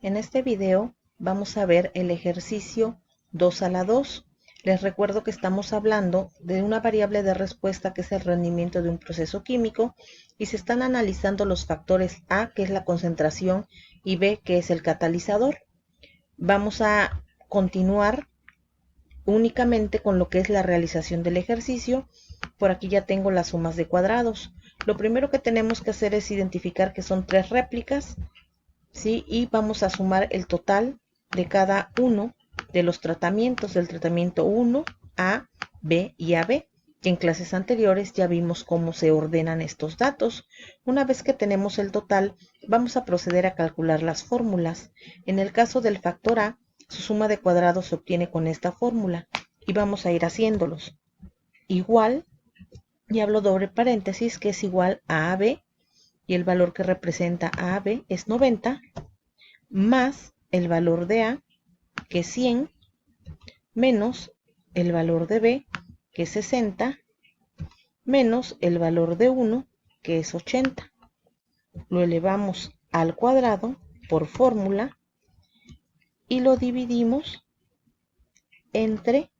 En este video vamos a ver el ejercicio 2 a la 2. Les recuerdo que estamos hablando de una variable de respuesta que es el rendimiento de un proceso químico y se están analizando los factores A, que es la concentración, y B, que es el catalizador. Vamos a continuar únicamente con lo que es la realización del ejercicio. Por aquí ya tengo las sumas de cuadrados. Lo primero que tenemos que hacer es identificar que son 3 réplicas, ¿sí? Y vamos a sumar el total de cada uno de los tratamientos, del tratamiento 1, A, B y AB, que en clases anteriores ya vimos cómo se ordenan estos datos. Una vez que tenemos el total, vamos a proceder a calcular las fórmulas. En el caso del factor A, su suma de cuadrados se obtiene con esta fórmula y vamos a ir haciéndolos. Igual, y hablo doble paréntesis, que es igual a AB, y el valor que representa a AB es 90, más el valor de A, que es 100, menos el valor de B, que es 60, menos el valor de 1, que es 80. Lo elevamos al cuadrado por fórmula y lo dividimos entre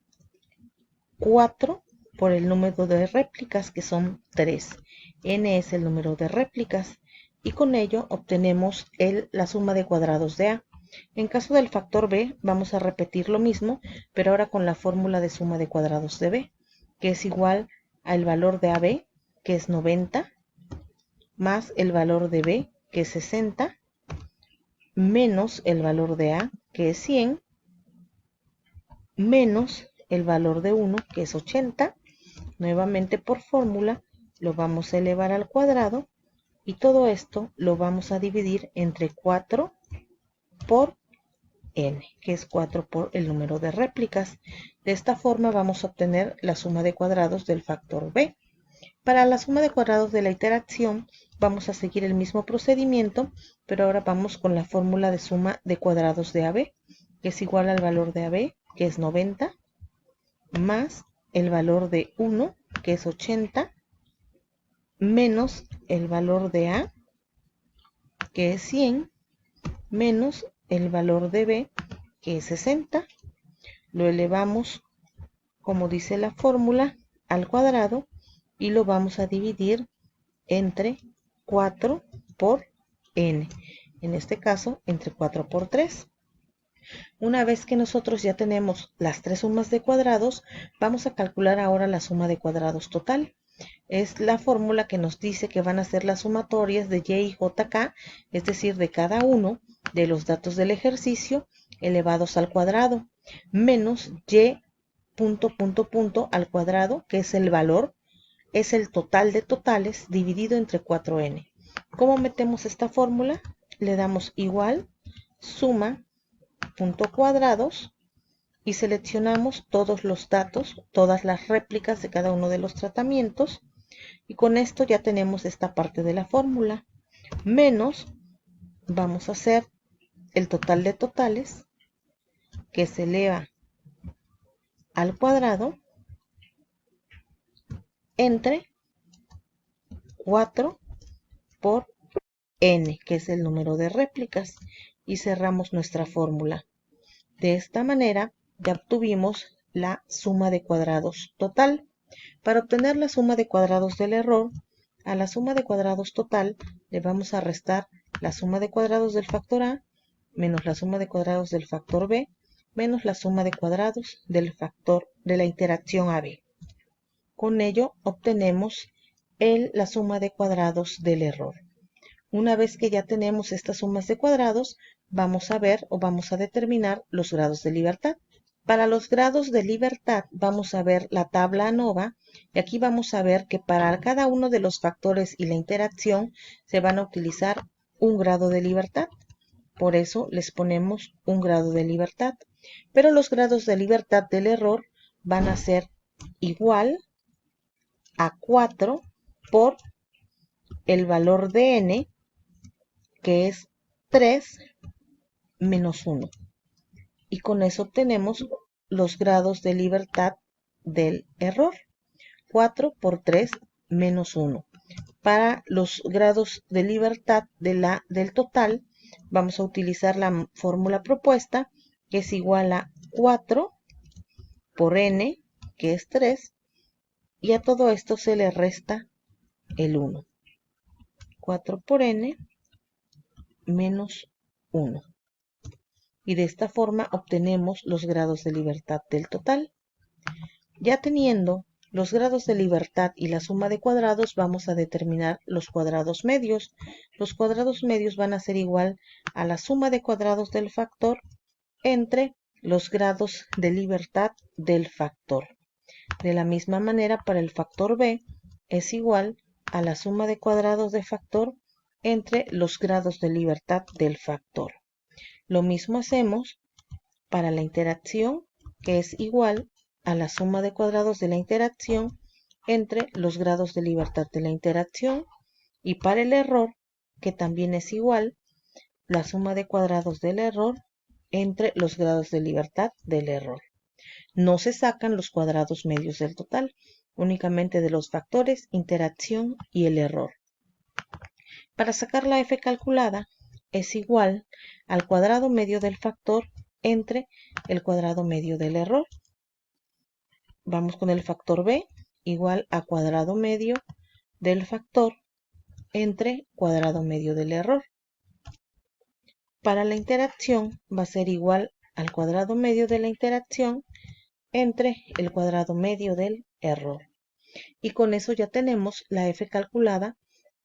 4 por el número de réplicas, que son 3. N es el número de réplicas y con ello obtenemos la suma de cuadrados de A. En caso del factor B, vamos a repetir lo mismo, pero ahora con la fórmula de suma de cuadrados de B, que es igual al valor de AB, que es 90, más el valor de B, que es 60, menos el valor de A, que es 100, menos el valor de 1, que es 80. Nuevamente por fórmula lo vamos a elevar al cuadrado y todo esto lo vamos a dividir entre 4 por n, que es 4 por el número de réplicas. De esta forma vamos a obtener la suma de cuadrados del factor B. Para la suma de cuadrados de la iteración vamos a seguir el mismo procedimiento, pero ahora vamos con la fórmula de suma de cuadrados de AB, que es igual al valor de AB, que es 90, más el valor de 1, que es 80, menos el valor de A, que es 100, menos el valor de B, que es 60. Lo elevamos, como dice la fórmula, al cuadrado y lo vamos a dividir entre 4 por n. En este caso, entre 4 por 3. Una vez que nosotros ya tenemos las tres sumas de cuadrados, vamos a calcular ahora la suma de cuadrados total. Es la fórmula que nos dice que van a ser las sumatorias de y y jk, es decir, de cada uno de los datos del ejercicio elevados al cuadrado, menos y punto al cuadrado, que es el valor, es el total de totales dividido entre 4n. ¿Cómo metemos esta fórmula? Le damos igual, suma, punto cuadrados, y seleccionamos todos los datos, todas las réplicas de cada uno de los tratamientos, y con esto ya tenemos esta parte de la fórmula, menos, vamos a hacer el total de totales, que se eleva al cuadrado, entre 4 por n, que es el número de réplicas, y cerramos nuestra fórmula. De esta manera ya obtuvimos la suma de cuadrados total. Para obtener la suma de cuadrados del error, a la suma de cuadrados total le vamos a restar la suma de cuadrados del factor A menos la suma de cuadrados del factor B menos la suma de cuadrados del factor de la interacción AB. Con ello obtenemos la suma de cuadrados del error. Una vez que ya tenemos estas sumas de cuadrados, vamos a ver o vamos a determinar los grados de libertad. Para los grados de libertad vamos a ver la tabla ANOVA y aquí vamos a ver que para cada uno de los factores y la interacción se van a utilizar un grado de libertad. Por eso les ponemos un grado de libertad. Pero los grados de libertad del error van a ser igual a 4 por el valor de n, que es 3 menos 1. Y con eso obtenemos los grados de libertad del error. 4 por 3 menos 1. Para los grados de libertad del total, vamos a utilizar la fórmula propuesta, que es igual a 4 por n, que es 3, y a todo esto se le resta el 1. 4 por n menos 1. Y de esta forma obtenemos los grados de libertad del total. Ya teniendo los grados de libertad y la suma de cuadrados, vamos a determinar los cuadrados medios. Los cuadrados medios van a ser igual a la suma de cuadrados del factor entre los grados de libertad del factor. De la misma manera, para el factor b es igual a la suma de cuadrados de factor entre los grados de libertad del factor. Lo mismo hacemos para la interacción, que es igual a la suma de cuadrados de la interacción entre los grados de libertad de la interacción, y para el error, que también es igual la suma de cuadrados del error entre los grados de libertad del error. No se sacan los cuadrados medios del total, únicamente de los factores, interacción y el error. Para sacar la f calculada es igual al cuadrado medio del factor entre el cuadrado medio del error. Vamos con el factor b, igual a cuadrado medio del factor entre cuadrado medio del error. Para la interacción va a ser igual al cuadrado medio de la interacción entre el cuadrado medio del error. Y con eso ya tenemos la f calculada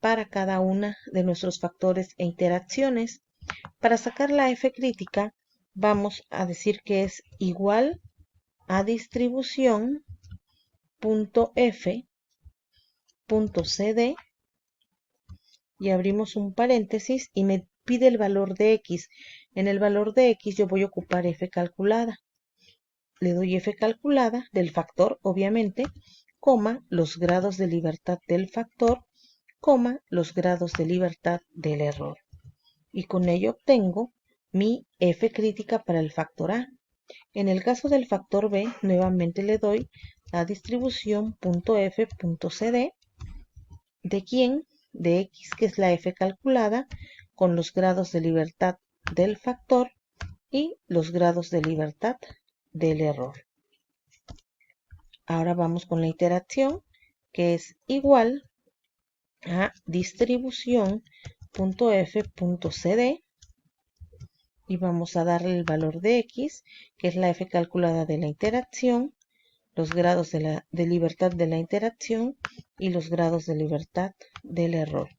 para cada una de nuestros factores e interacciones. Para sacar la f crítica, vamos a decir que es igual a distribución punto f punto cd, y abrimos un paréntesis y me pide el valor de x. En el valor de x yo voy a ocupar f calculada. Le doy f calculada del factor, obviamente, coma, los grados de libertad del factor, coma, los grados de libertad del error. Y con ello obtengo mi f crítica para el factor a. En el caso del factor b, nuevamente le doy la distribución .f.cd de quién, de x, que es la f calculada, con los grados de libertad del factor y los grados de libertad del error. Ahora vamos con la interacción, que es igual a distribución .f.cd, y vamos a darle el valor de x, que es la f calculada de la interacción, los grados de libertad de la interacción y los grados de libertad del error.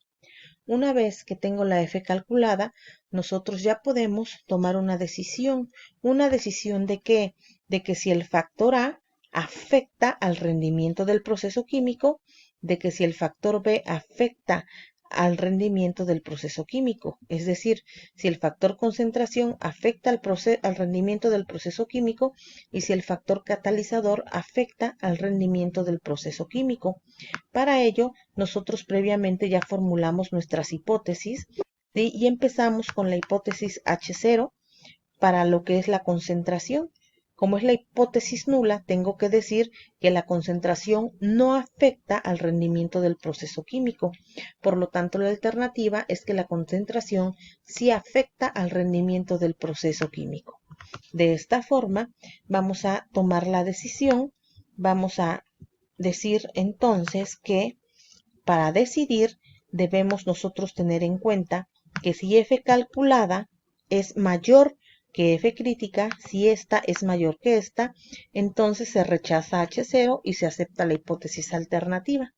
Una vez que tengo la f calculada, nosotros ya podemos tomar una decisión. ¿Una decisión de qué? De que si el factor a afecta al rendimiento del proceso químico, de que si el factor b afecta al rendimiento del proceso químico. Es decir, si el factor concentración afecta al rendimiento del proceso químico y si el factor catalizador afecta al rendimiento del proceso químico. Para ello, nosotros previamente ya formulamos nuestras hipótesis, ¿sí? Y empezamos con la hipótesis H0 para lo que es la concentración. Como es la hipótesis nula, tengo que decir que la concentración no afecta al rendimiento del proceso químico. Por lo tanto, la alternativa es que la concentración sí afecta al rendimiento del proceso químico. De esta forma, vamos a tomar la decisión. Vamos a decir entonces que para decidir debemos nosotros tener en cuenta que si f calculada es mayor que f crítica, si esta es mayor que esta, entonces se rechaza H0 y se acepta la hipótesis alternativa.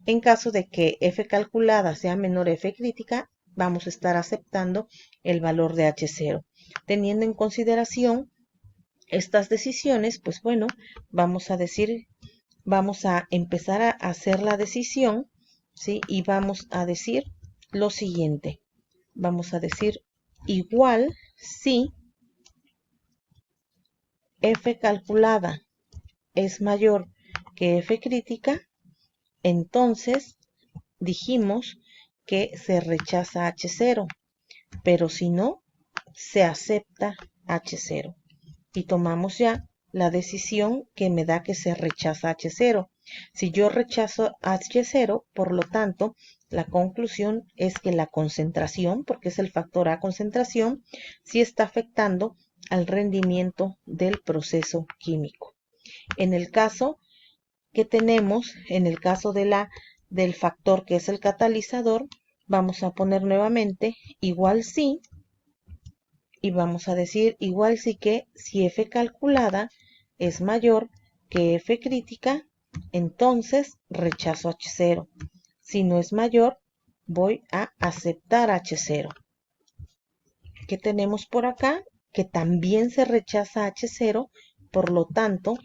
En caso de que f calculada sea menor a f crítica, vamos a estar aceptando el valor de H0. Teniendo en consideración estas decisiones, pues bueno, vamos a empezar a hacer la decisión, ¿sí? Y vamos a decir lo siguiente. Vamos a decir igual si f calculada es mayor que f crítica, entonces dijimos que se rechaza H0, pero si no, se acepta H0. Y tomamos ya la decisión que me da que se rechaza H0. Si yo rechazo H0, por lo tanto, La conclusión es que la concentración, porque es el factor A concentración, sí está afectando al rendimiento del proceso químico. En el caso que tenemos, en el caso del factor que es el catalizador, vamos a poner nuevamente igual sí, y vamos a decir igual sí que si F calculada es mayor que F crítica, entonces rechazo H0. Si no es mayor, voy a aceptar H0. ¿Qué tenemos por acá? Que también se rechaza H0, por lo tanto,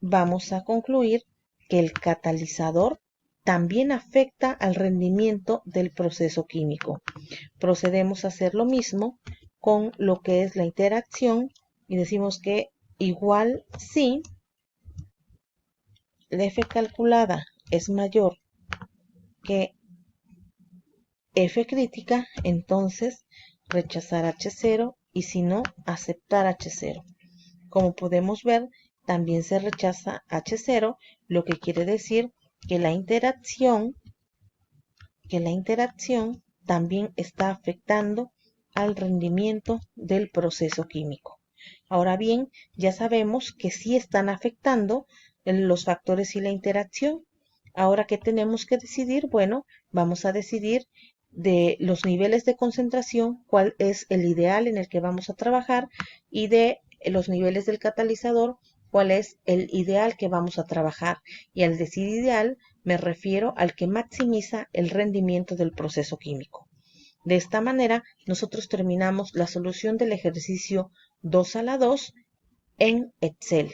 vamos a concluir que el catalizador también afecta al rendimiento del proceso químico. Procedemos a hacer lo mismo con lo que es la interacción y decimos que igual si la F calculada es mayor que F crítica, entonces rechazar H0 y si no, aceptar H0. Como podemos ver, también se rechaza H0, lo que quiere decir que la interacción también está afectando al rendimiento del proceso químico. Ahora bien, ya sabemos que sí están afectando los factores y la interacción. Ahora, ¿qué tenemos que decidir? Bueno, vamos a decidir de los niveles de concentración, cuál es el ideal en el que vamos a trabajar, y de los niveles del catalizador, cuál es el ideal que vamos a trabajar. Y al decir ideal, me refiero al que maximiza el rendimiento del proceso químico. De esta manera, nosotros terminamos la solución del ejercicio 2 a la 2 en Excel.